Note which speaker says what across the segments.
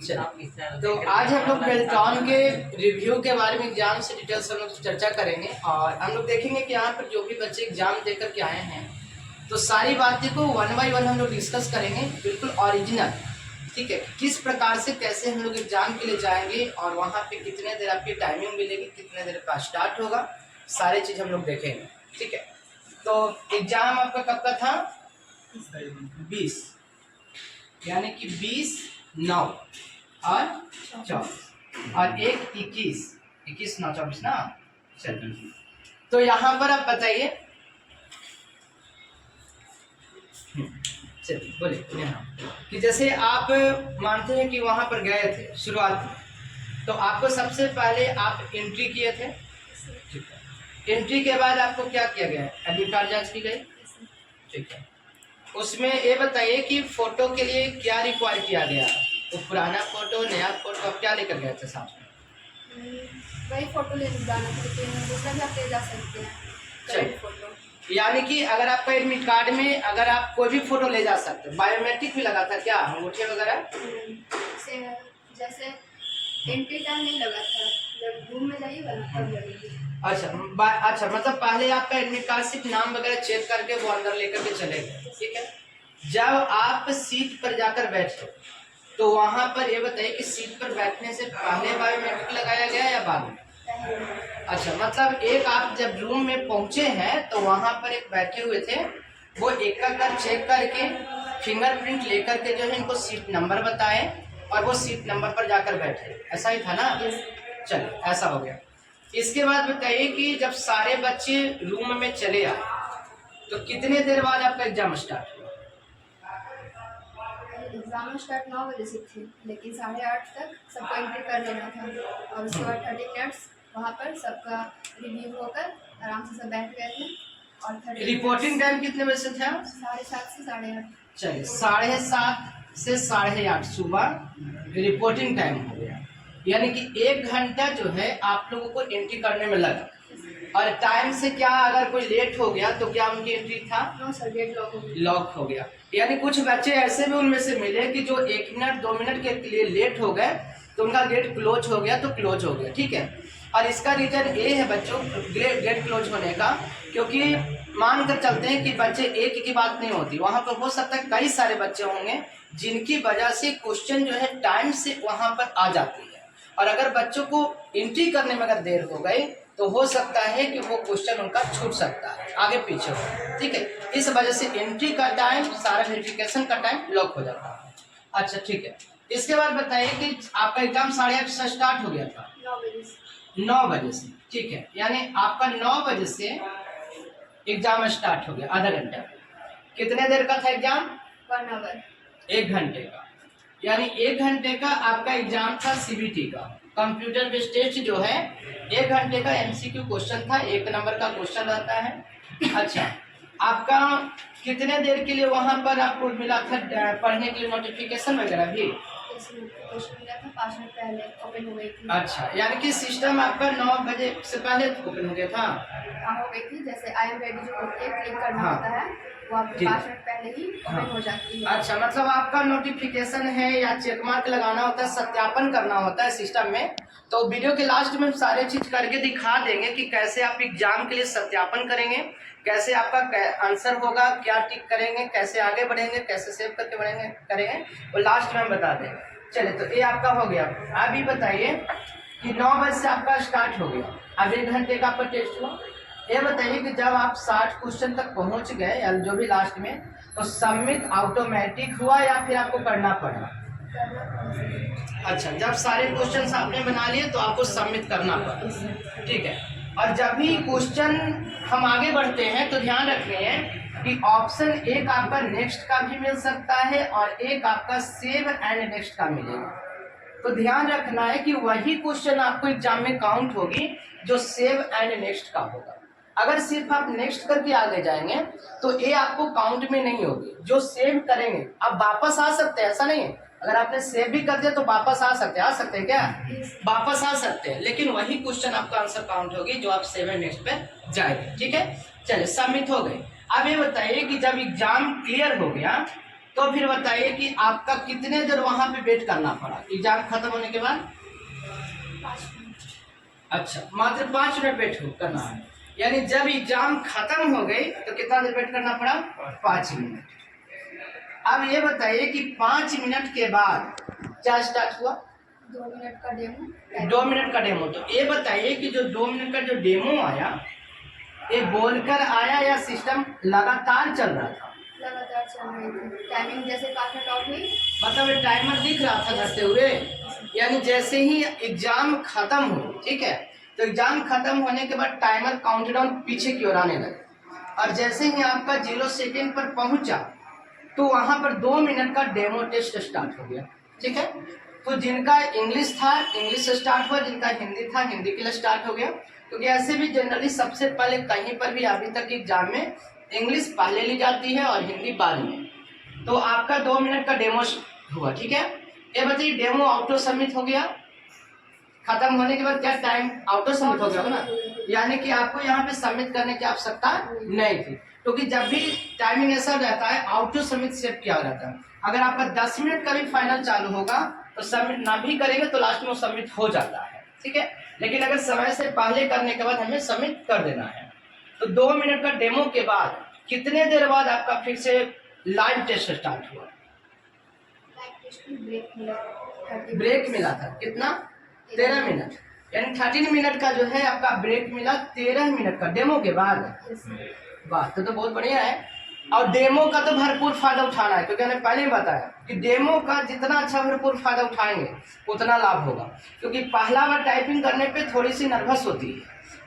Speaker 1: तो आज हम लोग बेल्ट्रॉन के रिव्यू के बारे में एग्जाम से डिटेल्स हम लोग चर्चा करेंगे और हम लोग देखेंगे कि यहाँ पर जो भी बच्चे एग्जाम देकर के आए हैं तो सारी बातें को वन बाय वन हम लोग डिस्कस करेंगे, बिल्कुल ओरिजिनल। ठीक है, किस प्रकार से कैसे हम लोग एग्जाम के लिए जाएंगे और वहाँ पे कितने देर आपकी टाइमिंग मिलेगी, कितने देर का स्टार्ट होगा, सारी चीज़ हम लोग देखेंगे। ठीक है, तो एग्जाम आपका कब का था? 20, यानी कि 20/9 और 24 और 21/9/24 ना। चलिए, तो यहाँ पर आप बताइए, चलिए बोलिए कि जैसे आप मानते हैं कि वहाँ पर गए थे शुरुआत में, तो आपको सबसे पहले आप एंट्री किए थे। एंट्री के बाद आपको क्या किया गया? एडमिट कार्ड जांच की गई। ठीक है, उसमें ये बताइए कि फोटो के लिए क्या रिक्वायर किया गया? वो पुराना फोटो, नया फोटो, आप क्या लेकर गए थे साथ में?
Speaker 2: वही फोटो ले जाना था, लेकिन दूसरा भी आप ले जा सकते हैं।
Speaker 1: चलिए,
Speaker 2: फोटो
Speaker 1: यानी कि अगर आपका एडमिट कार्ड में अगर आप कोई भी फोटो ले जा सकते हैं। बायोमेट्रिक भी लगा था क्या, अंगूठे वगैरह?
Speaker 2: जैसे एंट्री टाइम नहीं लगा था, जब रूम में जाइएगा तब लगेगी।
Speaker 1: अच्छा, मतलब पहले आपका एडमिट कार्ड सिर्फ नाम वगैरह चेक करके वो अंदर लेकर के चले गए। ठीक है, जब आप सीट पर जाकर बैठे तो वहाँ पर ये बताइए कि सीट पर बैठने से पहले बायोमेट्रिक लगाया गया या बाद में? अच्छा, मतलब एक आप जब रूम में पहुंचे हैं तो वहाँ पर एक बैठे हुए थे, वो एक कर चेक करके फिंगरप्रिंट लेकर के जो है इनको सीट नंबर बताए और वो सीट नंबर पर जाकर बैठे। ऐसा ही था ना? चलिए, ऐसा हो गया। इसके बाद बताइए कि जब सारे बच्चे रूम में चले आए तो कितने देर बाद आपका एग्जाम स्टार्ट हुआ?
Speaker 2: एग्जाम स्टार्ट 9 बजे से थी, लेकिन 8:30 तक सबको एंट्री कर लेना था और उसके बाद 30 मिनट्स वहाँ पर सबका रिव्यू होकर आराम से सब बैठ गए थे। और
Speaker 1: रिपोर्टिंग टाइम कितने बजे से था?
Speaker 2: 7:30 से 8:30।
Speaker 1: चलिए, 7:30 से 8:30 सुबह रिपोर्टिंग टाइम हो गया, यानी कि 1 घंटा जो है आप लोगों को एंट्री करने में लगा। और टाइम से क्या अगर कोई लेट हो गया तो क्या उनकी एंट्री था?
Speaker 2: नो सर, गेट
Speaker 1: लॉक हो गया। यानी कुछ बच्चे ऐसे भी उनमें से मिले कि जो 1 मिनट 2 मिनट के लिए लेट हो गए तो उनका गेट क्लोज हो गया, तो क्लोज हो गया। ठीक है, और इसका रीजन ये है बच्चों गेट क्लोज होने का, क्योंकि मान कर चलते हैं कि बच्चे एक की बात नहीं होती, वहाँ पर हो सकता है कई सारे बच्चे होंगे जिनकी वजह से क्वेश्चन जो है टाइम से वहाँ पर आ जाती है, और अगर बच्चों को एंट्री करने में अगर देर हो गई तो हो सकता है कि वो क्वेश्चन उनका छूट सकता है, आगे पीछे हो। ठीक है, इस वजह से एंट्री का टाइम, सारा वेरिफिकेशन का टाइम लॉक हो जाता है। अच्छा, ठीक है, इसके बाद बताइए कि आपका एग्जाम 8:30 से स्टार्ट हो गया था? 9 बजे से। ठीक है, यानी आपका 9 बजे से एग्जाम स्टार्ट हो गया, आधा घंटा। कितने देर का था एग्जाम?
Speaker 2: 1 आवर,
Speaker 1: 1 घंटे का। यानी 1 घंटे का आपका एग्जाम था सीबीटी का, कंप्यूटर बेस्ड टेस्ट जो है 1 घंटे का एमसीक्यू क्वेश्चन था, 1 नंबर का क्वेश्चन रहता है। अच्छा, आपका कितने देर के लिए वहाँ पर आपको मिला था पढ़ने के लिए नोटिफिकेशन वगैरह भी?
Speaker 2: क्वेश्चन मिला था 5 मिनट पहले ओपन हो गई थी।
Speaker 1: अच्छा, यानी कि सिस्टम आपका 9 बजे से पहले ओपन हो गया था?
Speaker 2: हो गई थी, जैसे आई एम रेडी जो होती है, क्लिक करना होता है, वो आपके 5 मिनट पहले ही ओपन हो जाती है।
Speaker 1: अच्छा, मतलब आपका नोटिफिकेशन है या चेक मार्क लगाना होता है, सत्यापन करना होता है सिस्टम में। तो वीडियो के लास्ट में हम सारे चीज करके दिखा देंगे कि कैसे आप एग्जाम के लिए सत्यापन करेंगे, कैसे आपका आंसर होगा, क्या टिक करेंगे, कैसे आगे बढ़ेंगे, कैसे सेव करके बढ़ेंगे करेंगे, वो लास्ट में हम बता देंगे। चलिए, तो ये आपका हो गया। अभी बताइए कि 9 बजे से आपका स्टार्ट हो गया, अब 1 घंटे का आपका टेस्ट हुआ। ये बताइए कि जब आप 60 क्वेश्चन तक पहुंच गए या जो भी लास्ट में, तो सबमिट ऑटोमेटिक हुआ या फिर आपको करना पड़ा? अच्छा, जब सारे क्वेश्चन आपने बना लिए तो आपको सबमिट करना पड़ा। ठीक है, और जब भी क्वेश्चन हम आगे बढ़ते हैं तो ध्यान रखिए कि ऑप्शन एक आपका नेक्स्ट का भी मिल सकता है और एक आपका सेव एंड नेक्स्ट का मिलेगा। तो ध्यान रखना है कि वही क्वेश्चन आपको एग्जाम में काउंट होगी जो सेव एंड नेक्स्ट का होगा। अगर सिर्फ आप नेक्स्ट करके आगे जाएंगे तो ये आपको काउंट में नहीं होगी। जो सेव करेंगे आप वापस आ सकते हैं, ऐसा नहीं है, अगर आपने सेव भी कर दिया तो वापस आ सकते हैं क्या? वापस आ सकते हैं, लेकिन वही क्वेश्चन आपका आंसर काउंट होगी जो आप सेव एंड नेक्स्ट पे जाएंगे। ठीक है, चलिए, सबमिट हो गए। अब ये बताइए कि जब एग्जाम क्लियर हो गया तो फिर बताइए कि आपका कितने देर वहां पे वेट करना पड़ा एग्जाम खत्म होने के बाद?
Speaker 2: 5 मिनट।
Speaker 1: अच्छा, मात्र 5 मिनट वेट करना है, यानी जब एग्जाम खत्म हो गई तो कितना देर वेट करना पड़ा? 5 मिनट। अब ये बताइए कि 5 मिनट के बाद क्या स्टार्ट हुआ?
Speaker 2: 2 मिनट का डेमो।
Speaker 1: 2 मिनट का डेमो। तो ये बताइए कि जो 2 मिनट का जो डेमो आया, ये बोलकर आया या सिस्टम लगातार चल रहा था?
Speaker 2: लगातार चल रही थी। टाइमिंग जैसे 5 मिनट आउट हुई,
Speaker 1: मतलब टाइमर दिख रहा था घटते हुए, यानी जैसे ही एग्जाम खत्म हो, ठीक है, तो एग्जाम खत्म होने के बाद टाइमर काउंटडाउन पीछे की ओर आने लगा, और जैसे ही आपका 0 सेकेंड पर पहुंचा तो वहां पर 2 मिनट का डेमो टेस्ट स्टार्ट हो गया। ठीक है, तो जिनका इंग्लिश था इंग्लिश से स्टार्ट हुआ, जिनका हिंदी था हिंदी के लिए स्टार्ट हो गया, क्योंकि ऐसे भी जनरली सबसे पहले कहीं पर भी अभी तक एग्जाम में इंग्लिश पहले ली जाती है और हिंदी बाद में। तो आपका 2 मिनट का डेमो हुआ। ठीक है, ये बताइए डेमो ऑटो सबमिट हो गया, खत्म होने के बाद क्या टाइम ऑटो सबमिट हो गया ना, यानी कि आपको यहाँ पे सबमिट करने की आवश्यकता नहीं थी, क्योंकि जब भी टाइमिंग ऐसा रहता है ऑटो सबमिट सेव किया रहता है। अगर आपका 10 मिनट का भी फाइनल चालू होगा तो सबमिट ना भी करेंगे तो लास्ट में वो सबमिट हो जाता है। ठीक है, लेकिन अगर समय से पहले करने के बाद हमें सबमिट कर देना है। तो 2 मिनट का डेमो के बाद कितने देर बाद आपका फिर से लाइव टेस्ट स्टार्ट हुआ? ब्रेक मिला था कितना? 13 मिनट, यानी 13 मिनट का जो है आपका ब्रेक मिला 13 मिनट का डेमो के बाद। बात तो बहुत बढ़िया है, और डेमो का तो भरपूर फायदा उठाना है, क्योंकि मैंने पहले ही बताया कि डेमो का जितना अच्छा भरपूर फायदा उठाएंगे उतना लाभ होगा। क्योंकि पहला बार टाइपिंग करने पे थोड़ी सी नर्वस होती है,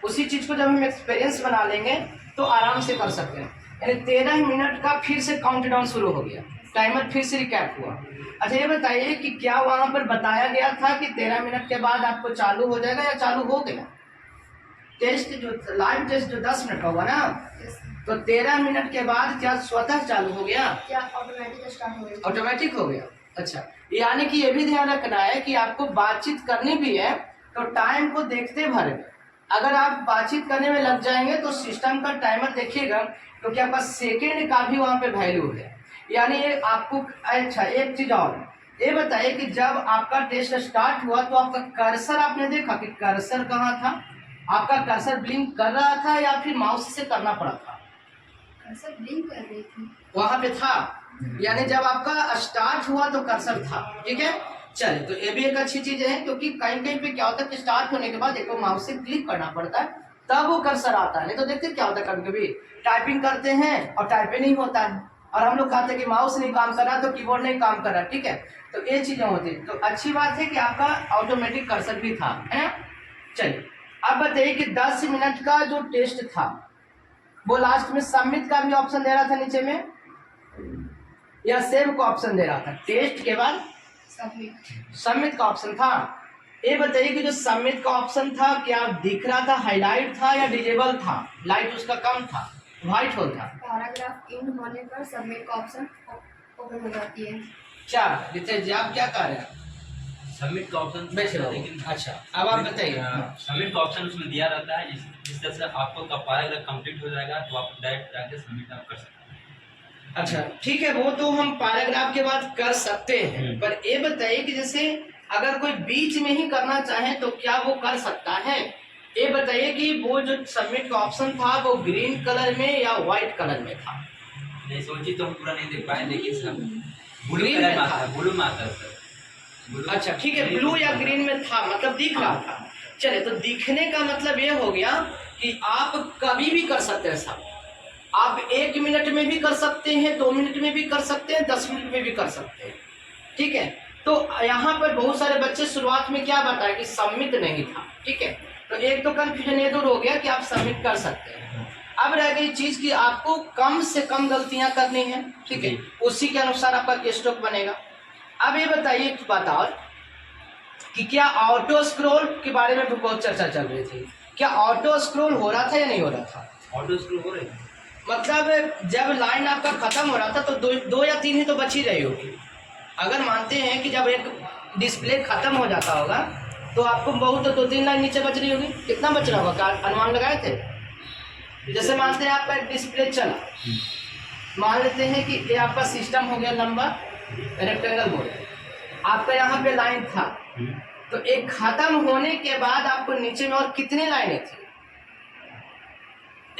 Speaker 1: उसी चीज को जब हम एक्सपीरियंस बना लेंगे तो आराम से कर सकते हैं। यानी 13 मिनट का फिर से काउंटडाउन शुरू हो गया, टाइमर फिर से रिकैप हुआ। अच्छा, ये बताइए कि क्या वहां पर बताया गया था कि 13 मिनट के बाद आपको चालू हो जाएगा या चालू हो गया? टेस्ट जो लाइव टेस्ट जो 10 मिनट का होगा ना, तो 13 मिनट के बाद क्या स्वतः चालू हो गया?
Speaker 2: क्या ऑटोमेटिक स्टार्ट हो गया?
Speaker 1: ऑटोमेटिक हो गया। अच्छा, यानी कि ये भी ध्यान रखना है कि आपको बातचीत करनी भी है तो टाइम को देखते भर, अगर आप बातचीत करने में लग जाएंगे तो सिस्टम का टाइमर देखिएगा, क्योंकि आपका सेकेंड का भी वहां पे वैल्यू है। यानी ये आपको, अच्छा एक चीज और, ये बताइए कि जब आपका टेस्ट स्टार्ट हुआ तो आपका कर्सर आपने देखा कि कर्सर कहाँ था? आपका कर्सर ब्लिंक कर रहा था या फिर माउस से करना पड़ा था?
Speaker 2: कर्सर ब्लिंक कर रही थी,
Speaker 1: वहां पे था, यानी जब आपका स्टार्ट हुआ तो कर्सर था। ठीक है, चलिए, तो ये भी एक अच्छी चीज है, क्योंकि कहीं कहीं पे क्या होता है कि स्टार्ट होने के बाद देखो माउस से क्लिक करना पड़ता है तब वो कर्सर आता है, नहीं तो देखते क्या होता है कभी कभी टाइपिंग करते हैं और टाइपिंग नहीं होता है, और हम लोग कहते हैं कि माउस नहीं काम कर रहा तो कीबोर्ड नहीं काम कर रहा। ठीक है, तो ये चीजें होती है, तो अच्छी बात है कि आपका ऑटोमेटिक कर्सर भी था, है ना। चलिए, अब बताइए कि 10 मिनट का जो टेस्ट था वो लास्ट में सबमिट का भी ऑप्शन दे रहा था नीचे में, या सेव का ऑप्शन दे रहा था? टेस्ट के बाद सबमिट का ऑप्शन था। ये बताइए कि जो सबमिट का ऑप्शन था क्या दिख रहा था, हाईलाइट था या डिजेबल था? लाइट उसका कम था, व्हाइट होल था।
Speaker 2: पैराग्राफ इन होने पर सबमिट का ऑप्शन ओपन हो जाती है।
Speaker 1: क्या रितेश जी आप क्या कर रहे हैं?
Speaker 3: सबमिट का ऑप्शन
Speaker 1: बैठे रहो।
Speaker 3: लेकिन
Speaker 1: अच्छा, अब आप बताइए।
Speaker 3: सबमिट का ऑप्शन उसमें दिया रहता है, जिस तरह से आपको का पैराग्राफ कंप्लीट हो जाएगा तो आप डायरेक्ट जाके सबमिट आप कर सकते हैं।
Speaker 1: अच्छा ठीक है, वो तो हम पैराग्राफ के बाद कर सकते हैं, पर ये बताइए कि जैसे अगर कोई बीच में ही करना चाहे तो क्या वो कर सकता है? ये बताइए कि वो जो सबमिट का ऑप्शन था वो ग्रीन कलर में या व्हाइट कलर में था?
Speaker 3: नहीं, सोची तो हम पूरा नहीं देख पाए, लेकिन सब ब्लू
Speaker 1: ग्रीन
Speaker 3: कलर
Speaker 1: में
Speaker 3: में आता
Speaker 1: था।
Speaker 3: है, ब्लू में आता है सर। ब्लू-
Speaker 1: अच्छा ठीक है, ब्लू या ग्रीन में था, मतलब दिख रहा था। चले, तो दिखने का मतलब ये हो गया कि आप कभी भी कर सकते हैं साहब। आप 1 मिनट में भी कर सकते हैं, 2 मिनट में भी कर सकते हैं, 10 मिनट में भी कर सकते हैं। ठीक है, तो यहाँ पर बहुत सारे बच्चे शुरुआत में क्या बताया कि सबमिट नहीं था। ठीक है, तो एक तो कंफ्यूजन ये दूर हो गया कि आप सबमिट कर सकते हैं। अब रह गई चीज कि आपको कम से कम गलतियां करनी है। ठीक है, उसी के अनुसार आपका स्टॉक बनेगा। अब ये बताइए एक बात और कि क्या ऑटो स्क्रॉल के बारे में भी बहुत चर्चा चल रही थी, क्या ऑटो स्क्रॉल हो रहा था या नहीं हो रहा था?
Speaker 3: ऑटो स्क्रोल हो रही है।
Speaker 1: मतलब जब लाइन आपका खत्म हो रहा था तो दो या तीन ही तो बची रही होगी। अगर मानते हैं कि जब एक डिस्प्ले खत्म हो जाता होगा तो आपको बहुत 2-3 लाइन नीचे बच रही होगी, कितना बच रहा होगा? क्या अनुमान लगाए थे? जैसे मानते हैं आपका एक डिस्प्ले चला, मान लेते हैं कि ये आपका सिस्टम हो गया लंबा रेक्टेंगल बोर्ड, आपका यहाँ पे लाइन था, तो एक खत्म होने के बाद आपको नीचे में और कितनी लाइनें थी?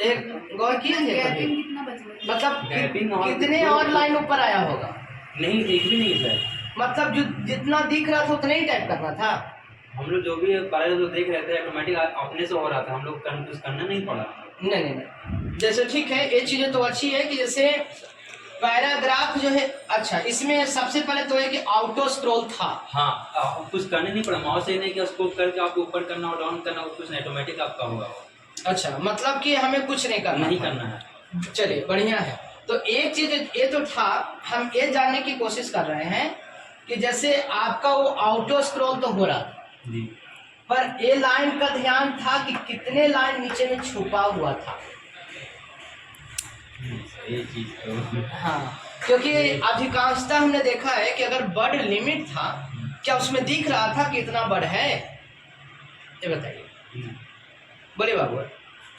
Speaker 1: एक गौर किए थे कभी?
Speaker 2: गैपिंग कितना बच गया?
Speaker 1: मतलब
Speaker 3: गैपिंग और
Speaker 1: कितने और लाइन ऊपर आया होगा?
Speaker 3: नहीं, एक भी नहीं सर।
Speaker 1: मतलब जो जितना दिख रहा था उतना ही टाइप करना था।
Speaker 3: हम लोग जो भी पढ़ाई जो देख रहे थे ऑटोमेटिक अपने से हो रहा था, हम लोग कुछ करना नहीं पड़ा।
Speaker 1: नहीं, जैसे ठीक है, ये चीजें तो अच्छी है कि जैसे पैराग्राफ जो है, अच्छा इसमें सबसे पहले तो है कि ऑटो स्क्रॉल था।
Speaker 3: हाँ, कुछ करने नहीं पड़ा, माउस से नहीं कि उसको करके आपको ऊपर करना और डाउन करना, कुछ नहीं, ऑटोमेटिक आपका होगा।
Speaker 1: अच्छा, मतलब कि हमें कुछ नहीं करना
Speaker 3: है।
Speaker 1: चलिए बढ़िया है। तो एक चीज ये तो था, हम ये जानने की कोशिश कर रहे हैं कि जैसे आपका वो ऑटो स्क्रॉल तो हो रहा था
Speaker 3: जी,
Speaker 1: पर ये लाइन का ध्यान था कि कितने लाइन नीचे में छुपा हुआ था।
Speaker 3: ये चीज तो
Speaker 1: हाँ, क्योंकि अधिकांशतः हमने देखा है कि अगर वर्ड लिमिट था, क्या उसमें दिख रहा था कि इतना वर्ड है? ये बताइए बोले बाबू।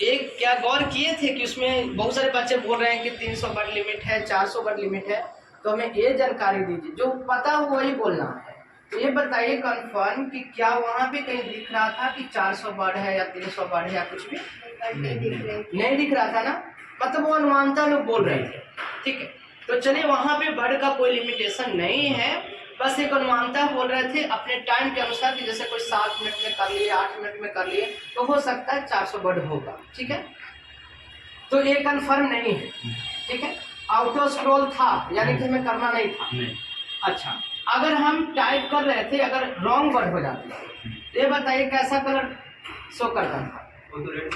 Speaker 1: एक क्या गौर किए थे कि उसमें बहुत सारे बच्चे बोल रहे हैं कि 300 वर्ड लिमिट है, 400 वर्ड लिमिट है, तो हमें ये जानकारी दीजिए, जो पता हो वही बोलना है। तो ये बताइए कंफर्म कि क्या वहाँ पे कहीं दिख रहा था कि 400 वर्ड है या 300 वर्ड है या कुछ भी
Speaker 2: नहीं दिख रहे।
Speaker 1: नहीं दिख रहा था ना, मतलब वो अनुमानता लोग बोल रहे थे। ठीक है, तो चलिए वहाँ पे वर्ड का कोई लिमिटेशन नहीं है, बस एक अनुमानता बोल रहे थे अपने टाइम के अनुसार कि जैसे कोई 7 मिनट में कर लिए, 8 मिनट में कर लिए, तो हो सकता है 400 वर्ड होगा। ठीक है, तो ये कंफर्म नहीं है। ठीक है, ऑटो स्क्रॉल था यानी कि हमें करना नहीं था। अच्छा, अगर हम टाइप कर रहे थे, अगर रॉन्ग वर्ड हो जाती है, ये बताइए कैसा कलर शो करता था?
Speaker 3: वो तो
Speaker 1: रेड।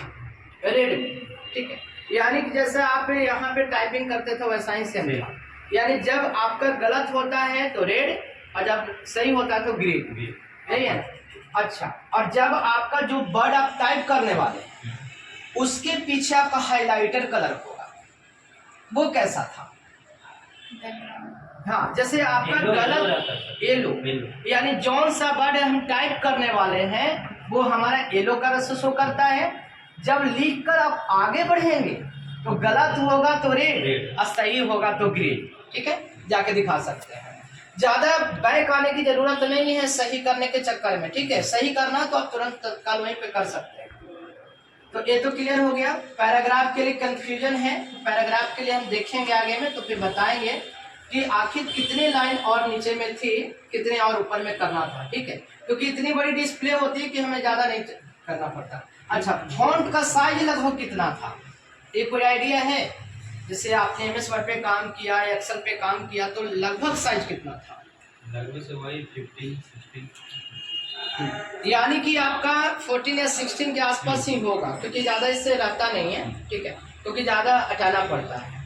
Speaker 1: ठीक है, यानी कि जैसे आप यहाँ पे टाइपिंग करते थे वैसा ही सेम था, यानी जब आपका गलत होता है तो रेड और जब सही होता है तो ग्रीन, यही है। अच्छा, और जब आपका जो वर्ड आप टाइप करने वाले उसके पीछे आपका हाइलाइटर कलर होगा, वो कैसा था? हाँ, जैसे आपका गलत येलो, यानी जौन सा वर्ड हम टाइप करने वाले हैं वो हमारा येलो कलर से शो करता है। जब लिख कर आप आगे बढ़ेंगे तो गलत होगा तो रेड और सही होगा तो ग्रीन। ठीक है, जाके दिखा सकते हैं, ज्यादा बैक आने की जरूरत नहीं है सही करने के चक्कर में। ठीक है, सही करना तो आप तुरंत तत्काल वहीं पे कर सकते हैं। तो ये तो क्लियर हो गया। पैराग्राफ के लिए कंफ्यूजन है, पैराग्राफ के लिए हम देखेंगे आगे में, तो फिर बताएंगे कि आखिर कितने लाइन और नीचे में थी, कितने और ऊपर में करना था। ठीक है, क्योंकि इतनी बड़ी डिस्प्ले होती है कि हमें ज्यादा नहीं करना पड़ता। अच्छा, फॉन्ट का साइज लगभग कितना था? ये कोई आइडिया है? जैसे आपने MS वर्ड पे काम किया, एक्सेल पे काम किया, तो लगभग साइज कितना था?
Speaker 3: लगभग से वही 15-16,
Speaker 1: यानी कि आपका 14 या 16 के आसपास ही होगा, क्योंकि ज़्यादा इससे रहता नहीं है। ठीक है, क्योंकि ज़्यादा हटाना पड़ता है।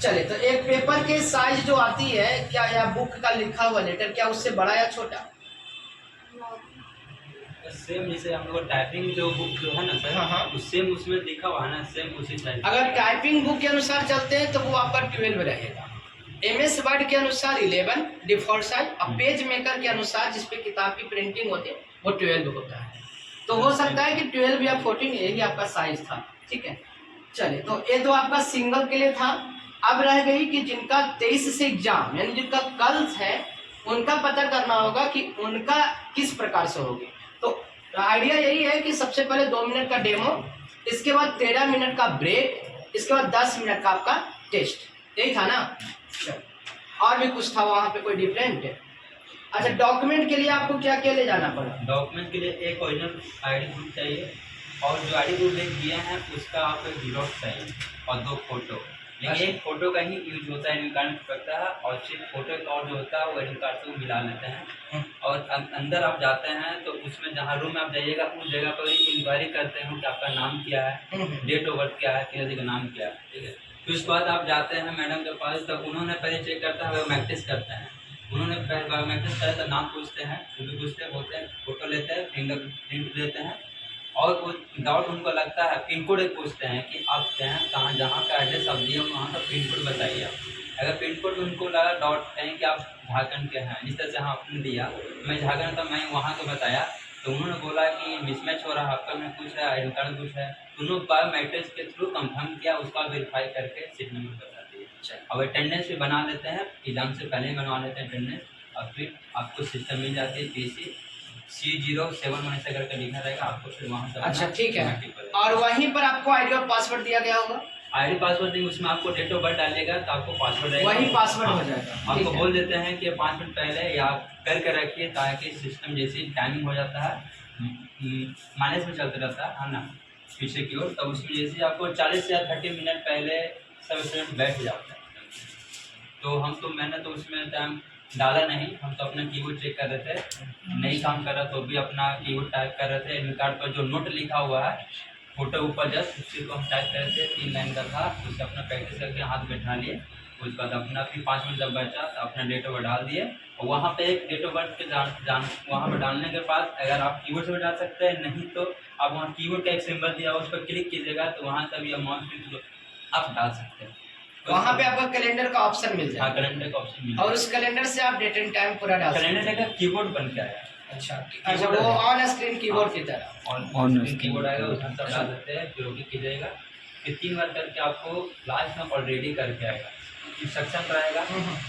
Speaker 1: चले, तो एक पेपर के साइज जो आती है, क्या या बुक का लिखा हुआ लेटर, क्या उससे बड़ा या छोटा?
Speaker 3: सेम जैसे हम लोग टाइपिंग जो बुक जो है ना सर,
Speaker 1: हाँ,
Speaker 3: सेम उसमें लिखा हुआ है ना, सेम उसी साइज।
Speaker 1: अगर टाइपिंग बुक के अनुसार चलते हैं तो वो आपका 12 रहेगा। MS वर्ड के अनुसार 11 डिफॉल्ट साइज, और पेज मेकर के अनुसार जिसपे किताब की प्रिंटिंग होती है वो 12 होता है। तो हो सकता है कि 12 या 14 यही आपका साइज था। ठीक है, चलिए, तो ये तो आपका सिंगल के लिए था। अब रह गई कि जिनका 23 से एग्जाम, यानी जिनका कल है, उनका पता करना होगा कि उनका किस प्रकार से होगी। तो आइडिया यही है कि सबसे पहले 2 मिनट का डेमो, इसके बाद 13 मिनट का ब्रेक, इसके बाद 10 मिनट का आपका टेस्ट, यही था ना? और भी कुछ था वहाँ पे कोई डिफरेंट? अच्छा, डॉक्यूमेंट के लिए आपको क्या क्या ले जाना पड़ा?
Speaker 3: डॉक्यूमेंट के लिए एक ओरिजिनल ID प्रूफ चाहिए, और जो ID प्रूफ ले दिए हैं उसका आपको जीरोक्स चाहिए, और 2 फोटो। लेकिन एक फोटो का ही यूज होता है एडमिट कार्ड करता है, और सिर्फ फोटो और जो होता है वो एडमिट कार्ड से वो मिला लेते हैं। और अंदर आप जाते हैं तो उसमें जहाँ रूम में आप जाइएगा उस जगह पर इंक्वायरी करते हैं कि आपका नाम क्या है, डेट ऑफ बर्थ क्या है, पिताजी का नाम क्या है। ठीक है, फिर उसके बाद आप जाते हैं मैडम के पास, तो उन्होंने पहले चेक करता है, बायोमेट्रिक्स करते हैं। उन्होंने पहले बायोमेट्रिक्स करे तो नाम पूछते हैं, फिर पूछते होते हैं, फोटो लेते हैं, फिंगरप्रिंट लेते हैं, और वो डाउट उनको लगता है पिन कोड एक पूछते हैं कि आप हैं कहाँ, जहाँ का एड्रेस आप दिए वहाँ का पिन कोड बताइए आप। अगर पिन कोड उनको लगा डाउट कहें कि आप झारखंड के हैं, जिस तरह से हाँ आपने दिया, मैं झारखंड था, मैं वहाँ को बताया, तो उन्होंने बोला कि मिसमैच हो रहा है, आपका में कुछ है, आइडेंटी कार्ड कुछ है। उन्होंने बायोमेट्रिक्स के थ्रू कंफर्म किया, उसका वेरीफाई करके सीट नंबर बता दिए।
Speaker 1: अच्छा।
Speaker 3: अब अटेंडेंस भी बना लेते हैं, एग्जाम से पहले ही बनवा लेते हैं अटेंडेंस, और फिर आपको सिस्टम मिल जाती है PC C07 से करके लिखा रहेगा, आपको फिर वहाँ से
Speaker 1: अच्छा ठीक है।
Speaker 3: automatic हो जाएगा।
Speaker 1: और वहीं पर आपको आईडी और पासवर्ड दिया गया होगा?
Speaker 3: आईडी पासवर्ड नहीं, उसमें आपको डेट ऑफ बर्थ डालेगा तो आपको पासवर्ड रहेगा,
Speaker 1: वही पासवर्ड हो
Speaker 3: हाँ।
Speaker 1: जाएगा। ठीक
Speaker 3: आपको
Speaker 1: है।
Speaker 3: बोल देते हैं कि 5 मिनट पहले या करके रखिए, ताकि सिस्टम जैसे टाइमिंग हो जाता है माइनस में चलता रहता है ना पीछे की ओर, तब उसमें जैसे आपको 40 या 30 मिनट पहले सब स्टूडेंट बैठ जाता है। तो मैंने तो उसमें टाइम डाला नहीं, हम तो अपना कीबोर्ड चेक कर रहे थे, नहीं काम कर रहा तो भी अपना कीबोर्ड टाइप कर रहे थे। एडमिट कार्ड पर जो नोट लिखा हुआ है फोटो ऊपर जस्ट उसी को हम टाइप कर रहे थे, 3 लाइन का था, उसे अपना प्रैक्टिस करके हाथ बैठा लिए। उसके बाद अपना फिर 5 मिनट जब बचा तो अपना डेट ऑफ बर्थ डाल दिए, और वहाँ पे एक डेट ऑफ बर्थ के वहाँ पर डालने के बाद अगर आप कीबोर्ड से भी डाल सकते हैं, नहीं तो आप वहाँ कीबोर्ड का एक सिंबल दिया उस पर क्लिक कीजिएगा तो वहाँ से भी आप डाल सकते हैं।
Speaker 1: वहाँ पे आपको कैलेंडर का ऑप्शन मिल
Speaker 3: हाँ,
Speaker 1: जाएगा,
Speaker 3: कैलेंडर का ऑप्शन
Speaker 1: और उस कैलेंडर से आप डेट एंड टाइम पूरा डाल सकते हैं।
Speaker 3: कैलेंडर का कीबोर्ड बन के आया।
Speaker 1: अच्छा अच्छा, वो ऑन स्क्रीन कीबोर्ड की तरह।
Speaker 3: ऑन कीबोर्ड आएगा, उसमें सब डाल सकते हैं, फिर ओके कीजिएगा। फिर 3 बार करके आपको लास्ट में ऑलरेडी करके आएगा, इंस्ट्रक्शन रहेगा,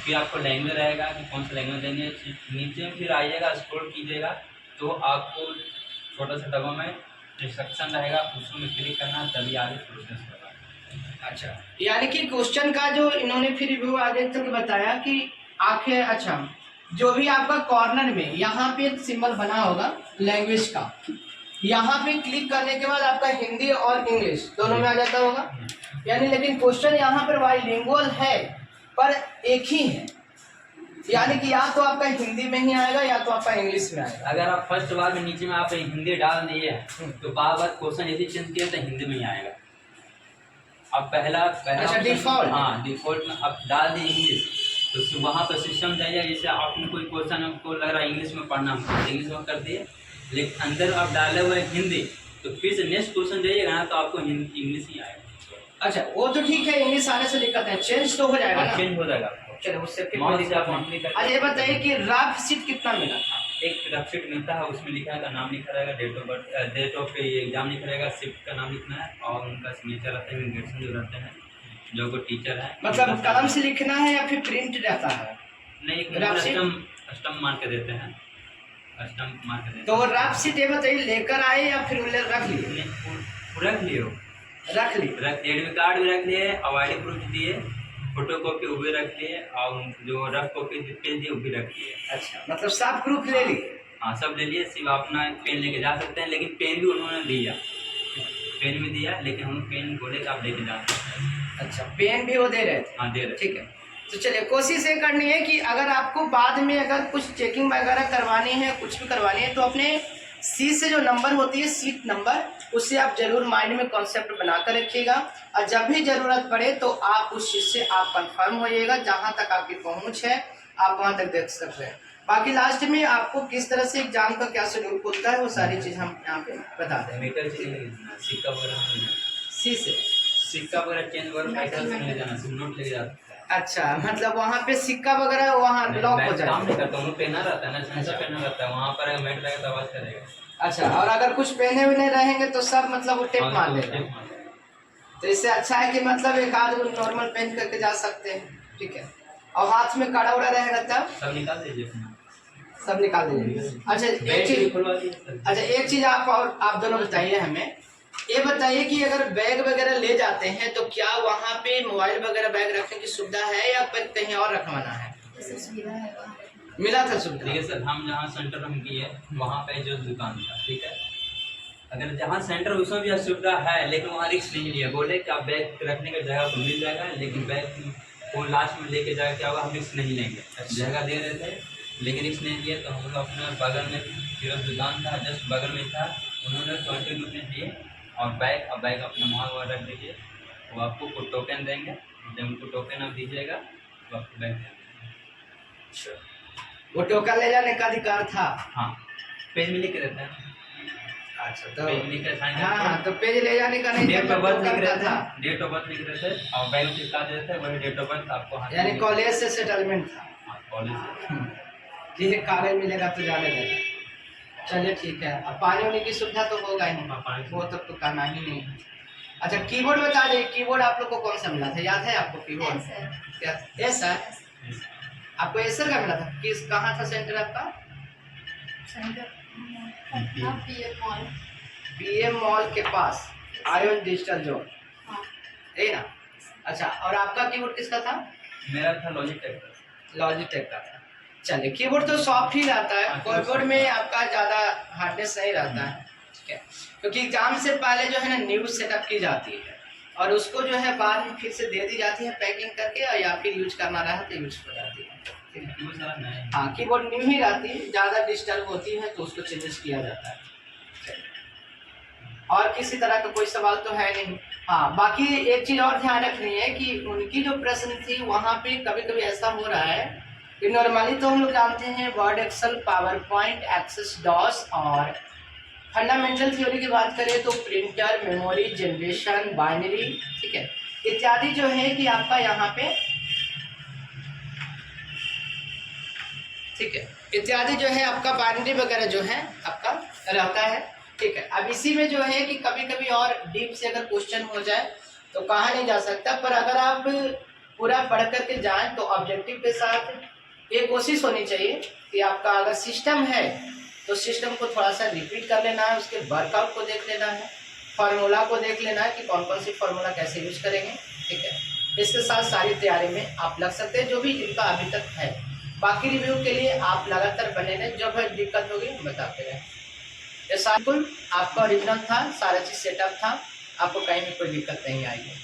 Speaker 3: फिर आपको लैंग्वेज रहेगा कि कौन सा लैंग्वेज देंगे। नीचे में फिर आइएगा, स्क्रॉल कीजिएगा तो आपको छोटा सा डब्बा में इंस्ट्रक्शन रहेगा, उसमें क्लिक करना, तभी आगे प्रोसेस होगा।
Speaker 1: अच्छा, यानी कि क्वेश्चन का जो इन्होंने फिर रिव्यू आगे तक बताया कि आखिर अच्छा जो भी आपका कॉर्नर में यहाँ पे एक सिंबल बना होगा लैंग्वेज का, यहाँ पे क्लिक करने के बाद आपका हिंदी और इंग्लिश दोनों में आ जाता होगा। यानी लेकिन क्वेश्चन यहाँ पर बाइलिंगुअल है पर एक ही है, यानी कि या तो आपका हिंदी में ही आएगा या तो आपका इंग्लिश में आएगा।
Speaker 3: अगर आप फर्स्ट बार में नीचे में आप हिंदी डाल दिए तो बार बार क्वेश्चन यदि चेंज किया तो हिंदी में ही आएगा। अब पहला
Speaker 1: अच्छा, डिफॉल्ट।
Speaker 3: हाँ, डिफॉल्ट में आप डाल दिए इंग्लिश तो वहाँ पर सिस्टम जाइए, जैसे आपने कोई क्वेश्चन आपको लग रहा है इंग्लिश में पढ़ना, इंग्लिश में कर दिए, लेकिन अंदर आप डाले हुए हिंदी, तो फिर से नेक्स्ट क्वेश्चन जाइएगा ना तो आपको इंग्लिश ही आएगा।
Speaker 1: अच्छा, वो तो ठीक है, इंग्लिश आने से दिक्कत है, चेंज तो हो जाएगा ना?
Speaker 3: चेंज हो जाएगा आपको।
Speaker 1: चलो उससे फिर
Speaker 3: मान
Speaker 1: कोई
Speaker 3: लीजिए
Speaker 1: दिक्कत
Speaker 3: आप
Speaker 1: नहीं।
Speaker 3: मंथली कर,
Speaker 1: अच्छा ये बताइए कि रफ सीट कितना मिला था?
Speaker 3: एक रफ शीट मिलता है, उसमें लिखा है नाम लिखा रहेगा, date of birth, date of exam लिखा रहेगा, शिफ्ट का नाम लिखना है और उनका सिग्नेचर रहता है, इमिग्रेशन जो रहते हैं, जो को टीचर है।
Speaker 1: मतलब कलम से लिखना है या फिर प्रिंट रहता है?
Speaker 3: नहीं, एक
Speaker 1: रफ शीट?
Speaker 3: स्टम्प मार के देते हैं, स्टम्प मार के देते
Speaker 1: तो वो रफ सीट ये बताइए लेकर आए या फिर उन्हें रख लिए?
Speaker 3: हैं। रख लिए हो,
Speaker 1: रख लिए।
Speaker 3: एडमिट कार्ड भी रख लिए और आई डी प्रूफ दिए, फोटो कॉपी वो भी रख लिए और जो रफ कॉपी पेज दिए वो भी रख लिए।
Speaker 1: अच्छा, मतलब सब प्रूफ ले लिए?
Speaker 3: हाँ, सब ले लिए, सिर्फ अपना पेन लेके जा सकते हैं, लेकिन पेन भी उन्होंने दिया, पेन भी दिया, लेकिन हम पेन बोले कि आप लेके जा सकते हैं।
Speaker 1: अच्छा, पेन भी वो दे रहे थे?
Speaker 3: हाँ, दे रहे।
Speaker 1: ठीक है, तो चलिए कोशिश ये करनी है कि अगर आपको बाद में अगर कुछ चेकिंग वगैरह करवानी है, कुछ भी करवानी है, तो अपने सी से जो नंबर होती है सीट नंबर, उससे आप जरूर माइंड में कॉन्सेप्ट बना कर रखिएगा, और जब भी जरूरत पड़े तो आप उस चीज़ से आप कंफर्म होइएगा, जहाँ तक आपकी पहुँच है आप वहाँ तक देख सकते हैं। बाकी लास्ट में आपको किस तरह से एग्जाम का क्या शेड्यूल खुलता है वो सारी चीज़ हम यहाँ पे बता दें।
Speaker 3: मीटर सिक्का वगैरह
Speaker 1: सी से
Speaker 3: सिक्का वगैरह चेंज वगैरह पैसा से नहीं जाना, सिर्फ नोट लेके जाता है।
Speaker 1: अच्छा, मतलब वहाँ पे सिक्का वगैरह वहाँ लॉक हो
Speaker 3: काम
Speaker 1: जाएगा?
Speaker 3: नहीं करता, उन्होंने पहना रहता है ना, सेंसर पहना रहता है, वहाँ पर अगर मेट रहेगा तो आवाज़ करेगा।
Speaker 1: अच्छा, और अगर कुछ पहने हुए नहीं रहेंगे तो सब मतलब वो टेप
Speaker 3: हाँ,
Speaker 1: मार
Speaker 3: तो
Speaker 1: देगा?
Speaker 3: टेप मार देगा।
Speaker 1: तो इससे अच्छा है कि मतलब एक आध नॉर्मल पेन करके जा सकते हैं। ठीक है, और हाथ में कड़ा उड़ा रहेगा तब
Speaker 3: सब निकाल दीजिए अपना।
Speaker 1: सब निकाल दीजिए। अच्छा एक
Speaker 3: बैग भी
Speaker 1: चीज,
Speaker 3: खुलवा दीजिए सर।
Speaker 1: अच्छा एक चीज आप दोनों बताइए हमें, ये बताइए कि अगर बैग वगैरह ले जाते हैं तो क्या वहाँ पे मोबाइल वगैरह बैग रखने की सुविधा है या फिर कहीं और रखवाना है?
Speaker 2: जैसे सुविधा है वहाँ
Speaker 1: मिला था सुविधा?
Speaker 3: देखिए सर, हम जहाँ सेंटर हम किए वहाँ पे जो दुकान था, ठीक है, अगर जहाँ सेंटर उसमें भी सुविधा है, लेकिन वहाँ रिस्क नहीं लिया, बोले कि आप बैग रखने का जगह तो मिल जाएगा, लेकिन बैग वो लास्ट में लेके जाए क्या होगा, हम रिस्क नहीं लेंगे। जगह दे रहे थे लेकिन रिस्क नहीं लिए, तो हम लोग अपने बगल में सिर्फ दुकान था, जस्ट बगल में था, उन्होंने 20 रुपये दिए और बैग अपने वहाँ वहाँ रख दीजिए, वो आपको कुछ टोकन देंगे, जब उनको टोकन आप दीजिएगा तो आपको बैग देंगे।
Speaker 1: वो टोकन ले जाने का अधिकार था?
Speaker 3: हाँ, पेज में लिख के रहता है।
Speaker 1: अच्छा, तो
Speaker 3: पेज लिख के साइन
Speaker 1: हाँ हाँ, तो पेज ले जाने का नहीं
Speaker 3: डेट ऑफ बर्थ लिख रहे
Speaker 1: था?
Speaker 3: थे, डेट ऑफ बर्थ लिख रहे थे और बैग में चिपका देते थे, वही डेट ऑफ बर्थ आपको हाथ में
Speaker 1: यानी
Speaker 3: मिल-
Speaker 1: कॉलेज से सेटलमेंट था?
Speaker 3: हाँ, कॉलेज से।
Speaker 1: ठीक है, कागज मिलेगा तो जाने देगा। चलिए ठीक है, अब पानी वानी की सुविधा तो होगा ही,
Speaker 3: हाँ, पानी की
Speaker 1: वो तब तो कहना ही नहीं है। अच्छा कीबोर्ड बता रहे, कीबोर्ड आप लोग को कौन सा मिला था, याद है आपको कीबोर्ड?
Speaker 2: सर
Speaker 1: क्या एसर? आपको एसर का मिला था? किस कहाँ था सेंटर आपका? पीएम मॉल के पास आयोन डिजिटल जोन, यही ना? अच्छा, और आपका कीबोर्ड किसका था?
Speaker 3: मेरा था लॉजिटेक का।
Speaker 1: लॉजिटेक का था। चलिए, कीबोर्ड तो सॉफ्ट ही रहता है, कीबोर्ड में आपका ज़्यादा हार्डनेस नहीं रहता है, ठीक है, क्योंकि एग्जाम से पहले जो है ना न्यू सेटअप की जाती है और उसको जो है बाद में फिर से दे दी जाती है पैकिंग करके, और या फिर यूज करना रहा तो यूज हो जाती है, ठीक है। हाँ, कीबोर्ड न्यू ही रहती है, ज़्यादा डिस्टर्ब होती है तो उसको चेंजेस किया जाता है। और किसी तरह का कोई सवाल तो है नहीं। हाँ, बाकी एक चीज़ और ध्यान रखनी है कि उनकी जो प्रश्न थी वहाँ पे कभी कभी ऐसा हो रहा है कि नॉर्मली तो हम लोग जानते हैं Word, Excel, PowerPoint, Access, DOS, और फंडामेंटल थ्योरी की बात करें तो प्रिंटर, मेमोरी, जनरेशन, बाइनरी, ठीक है, इत्यादि जो है कि आपका यहाँ पे, ठीक है, इत्यादि जो है आपका बाइनरी वगैरह जो है आपका रहता है, ठीक है। अब इसी में जो है कि कभी कभी और डीप से अगर क्वेश्चन हो जाए तो कहा नहीं जा सकता, पर अगर आप पूरा पढ़ करके जाएं तो ऑब्जेक्टिव के साथ ये कोशिश होनी चाहिए कि आपका अगर सिस्टम है तो सिस्टम को थोड़ा सा रिपीट कर लेना है, उसके वर्कआउट को देख लेना है, फार्मूला को देख लेना है कि कौन कौन सी फार्मूला कैसे यूज करेंगे, ठीक है। इसके साथ सारी तैयारी में आप लग सकते हैं जो भी जिनका अभी तक है। बाकी रिव्यू के लिए आप लगातार बने रहें, जब है दिक्कत होगी बताते रहें। ये बिल्कुल आपका ओरिजिनल था, सारा चीज सेटअप था, आपको कहीं भी कोई दिक्कत नहीं आएगी।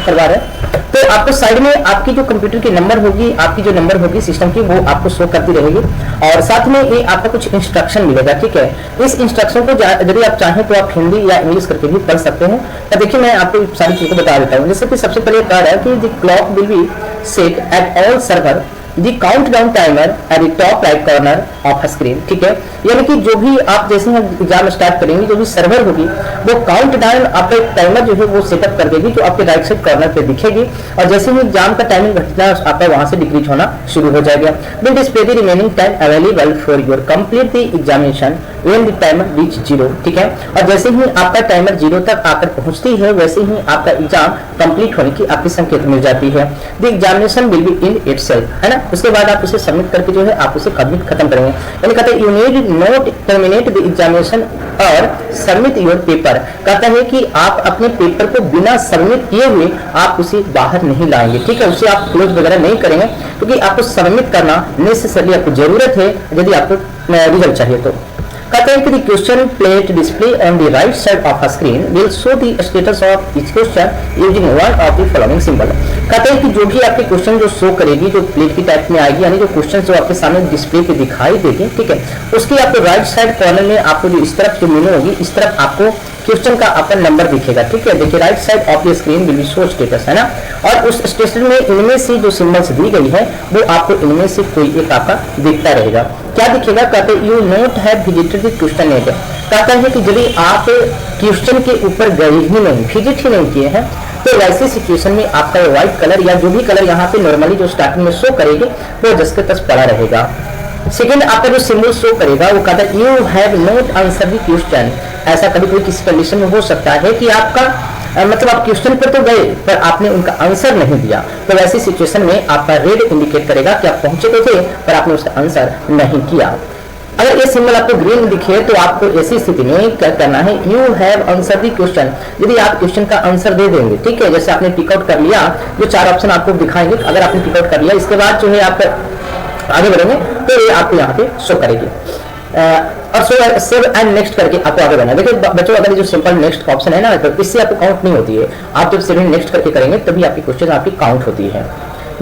Speaker 4: करवा रहे हैं तो आपको साइड में आपकी जो कंप्यूटर की नंबर होगी, आपकी जो नंबर होगी सिस्टम की, वो आपको शो करती रहेगी और साथ में ये आपका कुछ इंस्ट्रक्शन मिलेगा, ठीक है। इस इंस्ट्रक्शन को यदि आप चाहें तो आप हिंदी या इंग्लिश करके भी पढ़ सकते हैं। तो देखिए मैं आपको सारी चीजों को बता देता हूँ। जैसे कि सबसे पहले कह रहा है कि the clock will be set at all server the countdown timer at the top right corner of screen, ठीक है। यानी कि जो भी आप जैसे एग्जाम स्टार्ट करेंगे, जो भी सर्वर होगी वो काउंटडाउन आपका एक टाइमर जो है वो सेटअप कर देगी, जो आपके राइट साइड कॉर्नर पे दिखेगी, और जैसे ही एग्जाम का टाइमिंग घटना आपका वहां से डिक्रीज होना शुरू हो जाएगा। Will display the remaining time available for your complete the examination when the timer reach 0, ठीक है। और जैसे ही आपका टाइमर 0 तक आकर पहुंचती है वैसे ही आपका एग्जाम कंप्लीट होने की आपकी संकेत मिल जाती है। The examination will be in itself, है ना। उसके बाद आप उसे सबमिट करके जो है आप उसे खत्म करेंगे। यानी कहते हैं you need not terminate the examination और सबमिट योर पेपर। कहता है कि आप अपने पेपर को बिना सबमिट किए हुए आप उसे बाहर नहीं लाएंगे, ठीक है। उसे आप क्लोज वगैरह नहीं करेंगे क्योंकि आपको सबमिट करना नेसेसरी आपको जरूरत है यदि आपको रिजल्ट चाहिए तो। कहते हैं कि the question plate display on the right side of a screen will show the status of each question using one of the following symbol। कहते हैं कि जो भी आपके क्वेश्चन जो शो करेगी, जो प्लेट की टाइप में आएगी, यानी जो क्वेश्चन जो आपके सामने डिस्प्ले पे दिखाई देगी, ठीक है, उसकी आपको राइट साइड कॉर्नर में आपको जो इस तरफ जो मेनू होगी, इस तरफ आपको क्वेश्चन का आपका नंबर दिखेगा, ठीक है। देखिए right side of the screen will be show status, है ना। और उस स्टेटस में इनमें से जो सिंबल्स दी गई है वो आपको इनमें से कोई एक आपका दिखता रहेगा। क्या दिखेगा? कहते हैं you note have visited the question net. कहता है कि यदि आप क्वेश्चन के ऊपर गए ही नहीं, विजिट ही नहीं किए हैं, तो वैसे सिचुएशन में आपका व्हाइट कलर या जो भी कलर यहाँ पे नॉर्मली जो स्टार्टिंग में शो करेगी वो जस के तस पड़ा रहेगा। सेकेंड आपका जो सिंबल शो करेगा वो कहता है you have not answer the question. ऐसा कभी कोई किसी कंडीशन में हो सकता है कि आपका मतलब आप क्वेश्चन पर तो गए पर आपने उनका आंसर नहीं दिया, तो वैसी सिचुएशन में आपका रेड इंडिकेट करेगा कि आप पहुंचे तो थे पर आपने उसका आंसर नहीं किया। अगर ये सिंबल आपको ग्रीन दिखे तो आपको ऐसी स्थिति में क्या करना है, you have answer the question. यदि आप क्वेश्चन का आंसर दे देंगे, ठीक है, जैसे आपने टिक आउट कर लिया, जो 4 ऑप्शन आपको दिखाएंगे, अगर आपने टिक आउट कर लिया इसके बाद जो है आप आगे बढ़ेंगे तो ये आपको यहाँ पे शो करेगी और सेव एंड नेक्स्ट करके आपको आगे बढ़ना है। देखिए बच्चों, अगर जो सिंपल नेक्स्ट ऑप्शन है ना, तो इससे आपको काउंट नहीं होती है। आप जब सेव एंड नेक्स्ट करके करेंगे तभी आपकी क्वेश्चन आपकी काउंट होती है।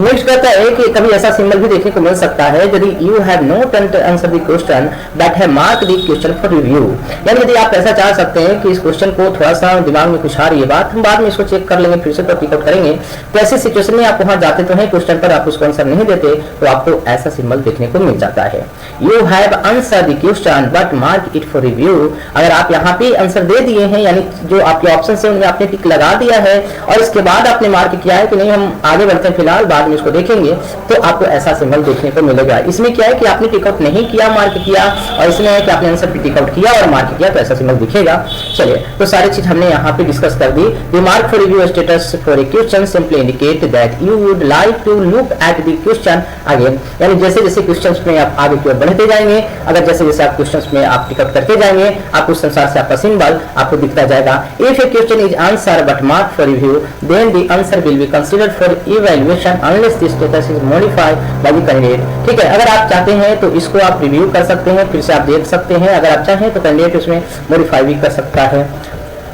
Speaker 4: नेक्स्ट कहता है कि कभी ऐसा सिंबल भी देखने को मिल सकता है यदि you have not answer the question that have mark the question for review. यानी यदि आप ऐसा चाह सकते हैं कि इस क्वेश्चन को थोड़ा सा दिमाग में कुछ आ रही है बात, हम बाद में इसको चेक कर लेंगे, फिर से टिक आउट करेंगे, तो ऐसी सिचुएशन में आप वहां जाते तो हैं क्वेश्चन पर, आप उसको आंसर नहीं देते तो आपको ऐसा सिंबल देखने को मिल जाता है। You have answer the question but mark it for review. अगर आप यहाँ पे आंसर दे दिए हैं, यानी जो आपके ऑप्शन है उनमें आपने टिक लगा दिया है और इसके बाद आपने मार्क किया है कि नहीं हम आगे बढ़ते हैं, फिलहाल बाद में इसको देखेंगे तो आपको ऐसा सिंबल देखने को मिलेगा। इसमें क्या है कि आपने टिकआउट नहीं किया, मार्क किया, और इसमें है कि आपने आंसर पे टिकआउट किया और मार्क किया तो ऐसा सिंबल दिखेगा। चलिए, तो सारी चीज हमने यहाँ पे डिस्कस कर दी। The mark for review status for a question simply indicate that you would like to look at the question again, यानी जैसे जैसे क्वेश्चंस में आप आगे की ओर बढ़ते जाएंगे, अगर जैसे जैसे आप क्वेश्चंस में आप टिकआउट करते जाएंगे, आपको उस अनुसार से आपका सिंबल आपको दिखता जाएगा। If a question is answer but mark for review then the answer will be considered for evaluation unless the status is modified by the candidate. ठीक है, अगर आप चाहते हैं तो इसको आप रिव्यू कर सकते हैं, फिर से आप देख सकते हैं, अगर आप चाहें तो कैंडिडेट उसमें मॉडिफाई भी कर सकता है।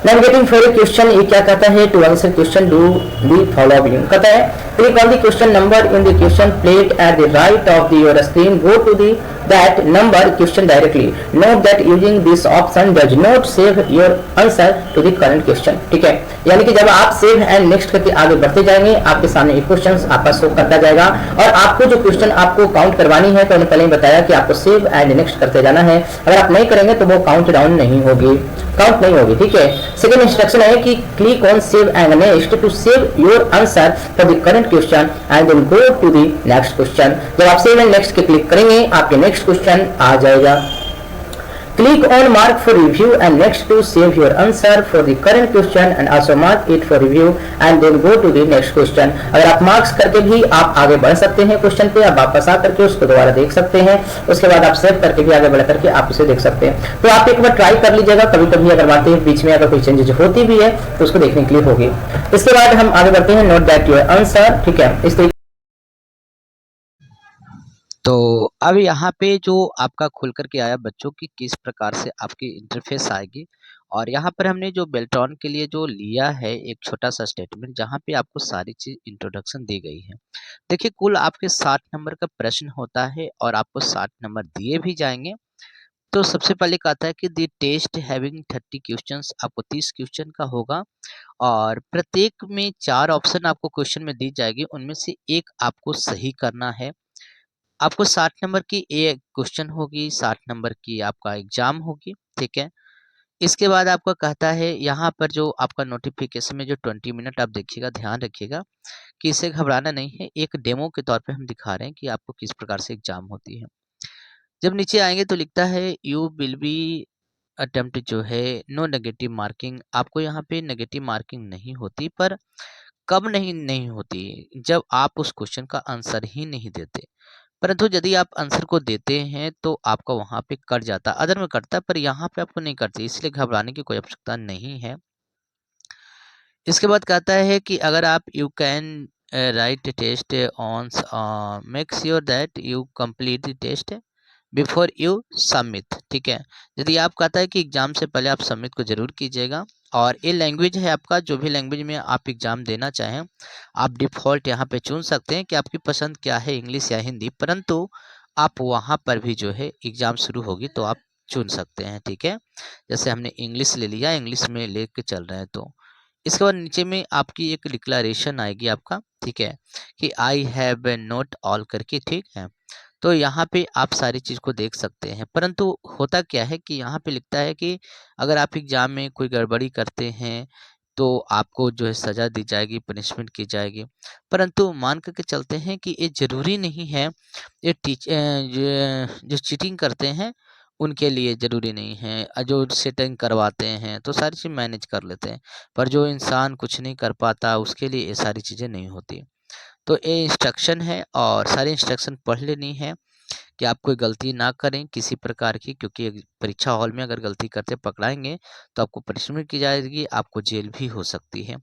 Speaker 4: नाविगेटिंग फॉर ए क्वेश्चन, ये क्या कहता है? To answer question do the following कहता है, click on the question number in the question plate at the right of the your screen, go to the that number question directly. Note that using this option does not save your answer to the current question. ठीक है, यानी कि जब आप save and next करके आगे बढ़ते जाएंगे, आपके सामने एक क्वेश्चन आपका शो करता जाएगा, और आपको जो क्वेश्चन आपको काउंट करवानी है, तो मैंने पहले ही बताया कि आपको सेव एंड नेक्स्ट करते जाना है। अगर आप नहीं करेंगे तो वो काउंट डाउन नहीं होगी, काउंट नहीं होगी। ठीक है, सेकंड इंस्ट्रक्शन है कि click on save and next to save your answer for the current question and then go to the next question. जब आप सेव एंड नेक्स्ट के क्लिक करेंगे, आपके नेक्स्ट क्वेश्चन आ जाएगा। Click on mark for review and next to save your answer for the current question and also mark it for review and then go to the next question. अगर आप marks करके भी आप आगे बढ़ सकते हैं क्वेश्चन पे, आप वापस आ करके उसको दोबारा देख सकते हैं, उसके बाद आप सेव करके भी आगे बढ़ करके आप उसे देख सकते हैं। तो आप एक बार ट्राई कर लीजिएगा, कभी कभी अगर बातें बीच में अगर कोई चेंजेज होती भी है तो उसको देखने के लिए होगी। इसके बाद हम आगे बढ़ते हैं, नोट दैट योर आंसर। ठीक है, इस तरीके
Speaker 5: तो अब यहाँ पे जो आपका खुल कर के आया बच्चों की किस प्रकार से आपकी इंटरफेस आएगी, और यहाँ पर हमने जो बेल्ट्रॉन के लिए जो लिया है एक छोटा सा स्टेटमेंट, जहाँ पे आपको सारी चीज इंट्रोडक्शन दी गई है। देखिए, कुल आपके 60 नंबर का प्रश्न होता है और आपको 60 नंबर दिए भी जाएंगे। तो सबसे पहले कहता है कि दी टेस्ट हैविंग 30 क्वेश्चंस, आपको 30 क्वेश्चन का होगा, और प्रत्येक में 4 ऑप्शन आपको क्वेश्चन में दी जाएगी, उनमें से एक आपको सही करना है। आपको 60 नंबर की एक क्वेश्चन होगी, 60 नंबर की आपका एग्जाम होगी। ठीक है, इसके बाद आपका कहता है यहाँ पर जो आपका नोटिफिकेशन में जो 20 मिनट आप देखिएगा, ध्यान रखिएगा कि इसे घबराना नहीं है, एक डेमो के तौर पे हम दिखा रहे हैं कि आपको किस प्रकार से एग्जाम होती है। जब नीचे आएंगे तो लिखता है यू विल बी अटेम्प्ट जो है नो नेगेटिव मार्किंग। आपको यहाँ पे नेगेटिव मार्किंग नहीं होती, पर कब नहीं होती? जब आप उस क्वेश्चन का आंसर ही नहीं देते। परंतु यदि आप आंसर को देते हैं तो आपका वहाँ पे कट जाता, अदर में कटता, पर यहाँ पे आपको नहीं कटती, इसलिए घबराने की कोई आवश्यकता नहीं है। इसके बाद कहता है कि अगर आप you can write test on make sure that you complete the test before you submit. ठीक है, यदि आप कहता है कि एग्जाम से पहले आप सबमिट को जरूर कीजिएगा, और ये लैंग्वेज है आपका, जो भी लैंग्वेज में आप एग्जाम देना चाहें आप डिफ़ॉल्ट यहाँ पे चुन सकते हैं कि आपकी पसंद क्या है, इंग्लिश या हिंदी, परंतु आप वहाँ पर भी जो है एग्जाम शुरू होगी तो आप चुन सकते हैं। ठीक है, जैसे हमने इंग्लिश ले लिया, इंग्लिश में लेके चल रहे हैं, तो इसके बाद नीचे में आपकी एक डिक्लेरेशन आएगी आपका। ठीक है, कि आई हैव नोट ऑल करके। ठीक है, तो यहाँ पे आप सारी चीज़ को देख सकते हैं, परंतु होता क्या है कि यहाँ पे लिखता है कि अगर आप एग्जाम में कोई गड़बड़ी करते हैं तो आपको जो है सज़ा दी जाएगी, पनिशमेंट की जाएगी। परंतु मान करके चलते हैं कि ये ज़रूरी नहीं है, ये जो चीटिंग करते हैं उनके लिए ज़रूरी नहीं है, जो सेटिंग करवाते हैं तो सारी चीज़ मैनेज कर लेते हैं, पर जो इंसान कुछ नहीं कर पाता उसके लिए ये सारी चीज़ें नहीं होती। तो ये इंस्ट्रक्शन है, और सारी इंस्ट्रक्शन पढ़ लेनी है कि आप कोई गलती ना करें किसी प्रकार की, क्योंकि परीक्षा हॉल में अगर गलती करते पकड़ाएंगे तो आपको पनिशमेंट की जाएगी, आपको जेल भी हो सकती है।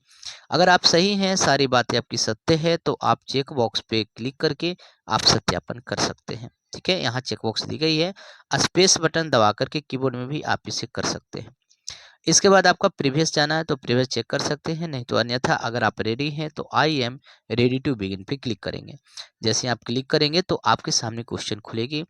Speaker 5: अगर आप सही हैं, सारी बातें आपकी सत्य है, तो आप चेक बॉक्स पे क्लिक करके आप सत्यापन कर सकते हैं। ठीक है, यहाँ चेक बॉक्स दी गई है, स्पेस बटन दबा करके कीबोर्ड में भी आप इसे कर सकते हैं। इसके बाद आपका प्रीवियस जाना है तो प्रीवियस चेक कर सकते हैं, नहीं तो अन्यथा अगर आप रेडी हैं तो I am ready to begin पे क्लिक करेंगे। जैसे आप क्लिक करेंगे तो आपके सामने क्वेश्चन खुलेगी।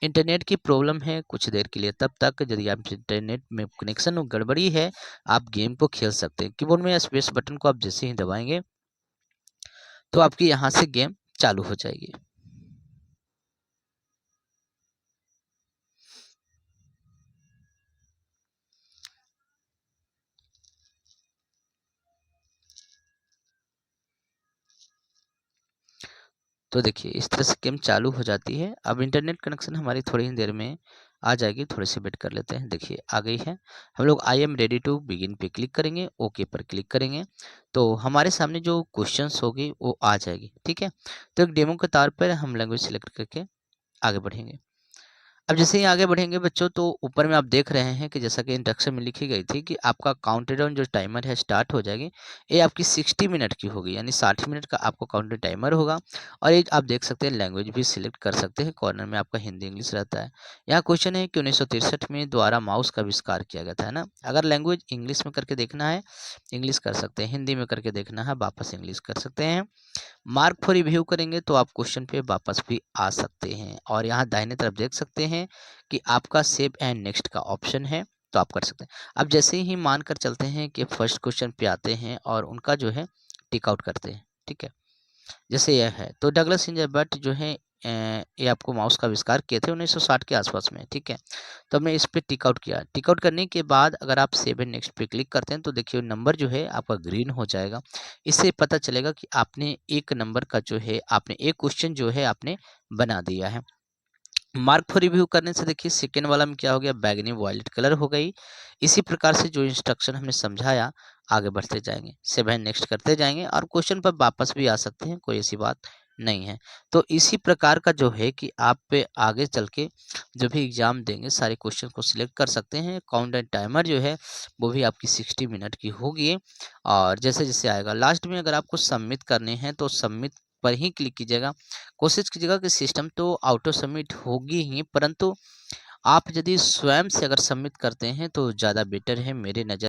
Speaker 5: इंटरनेट की प्रॉब्लम है कुछ देर के लिए, तब तक यदि आप इंटरनेट में कनेक्शन गड़बड़ी है आप गेम को खेल सकते हैं। कीबोर्ड में स्पेस बटन को आप जैसे ही दबाएंगे तो आपकी यहाँ से गेम चालू हो जाएगी। तो देखिए इस तरह से गेम चालू हो जाती है। अब इंटरनेट कनेक्शन हमारी थोड़ी ही देर में आ जाएगी, थोड़े से वेट कर लेते हैं। देखिए आ गई है। हम लोग I am ready to begin पे क्लिक करेंगे, ओके पर क्लिक करेंगे तो हमारे सामने जो क्वेश्चंस होगी वो आ जाएगी। ठीक है, तो एक डेमो के तौर पर हम लैंग्वेज सेलेक्ट करके आगे बढ़ेंगे। अब जैसे ही आगे बढ़ेंगे बच्चों तो ऊपर में आप देख रहे हैं कि जैसा कि इंस्ट्रक्शन में लिखी गई थी कि आपका काउंटडाउन जो टाइमर है स्टार्ट हो जाएगी। ये आपकी 60 मिनट की होगी, यानी 60 मिनट का आपको काउंटर टाइमर होगा। और एक आप देख सकते हैं लैंग्वेज भी सिलेक्ट कर सकते हैं, कॉर्नर में आपका हिंदी इंग्लिश रहता है। यहाँ क्वेश्चन है कि 1963 में द्वारा माउस का आविष्कार किया गया था, है ना। अगर लैंग्वेज इंग्लिश में करके देखना है इंग्लिश कर सकते हैं, हिंदी में करके देखना है वापस इंग्लिश कर सकते हैं। मार्क फॉर रिव्यू करेंगे तो आप क्वेश्चन पे वापस भी आ सकते हैं। और यहाँ दाहिने तरफ देख सकते हैं कि आपका सेव एंड नेक्स्ट का ऑप्शन है, तो आप कर सकते हैं। अब जैसे ही मान कर चलते हैं कि फर्स्ट क्वेश्चन पे आते हैं और उनका जो है टिक आउट करते हैं। ठीक है, जैसे यह है तो डगलस एलिजाबेथ जो है ये आपको माउस का आविष्कार किए थे 1960 के आसपास में। ठीक है, तो हमने इस पे टिक आउट किया। टिक आउट करने के बाद अगर आप सेव एंड नेक्स्ट पे क्लिक करते हैं तो देखिए नंबर जो है आपका ग्रीन हो जाएगा। इससे पता चलेगा कि आपने एक नंबर का जो है आपने एक क्वेश्चन जो है आपने बना दिया है। मार्क फॉर रिव्यू करने से देखिए सेकेंड वाला में क्या हो गया, बैगनी वायलेट कलर हो गई। इसी प्रकार से जो इंस्ट्रक्शन हमने समझाया आगे बढ़ते जाएंगे, सेव एंड नेक्स्ट करते जाएंगे और क्वेश्चन पर वापस भी आ सकते हैं, कोई ऐसी बात नहीं है। तो इसी प्रकार का जो है कि आप पे आगे चल के जो भी एग्जाम देंगे सारे क्वेश्चन को सिलेक्ट कर सकते हैं। काउंट एंड टाइमर जो है वो भी आपकी 60 मिनट की होगी। और जैसे जैसे आएगा लास्ट में अगर आपको सबमिट करने हैं तो सबमिट पर ही क्लिक कीजिएगा। कोशिश कीजिएगा कि सिस्टम तो ऑटो सबमिट होगी ही, परंतु आप यदि स्वयं से अगर सबमिट करते हैं तो ज़्यादा बेटर है मेरे नज़र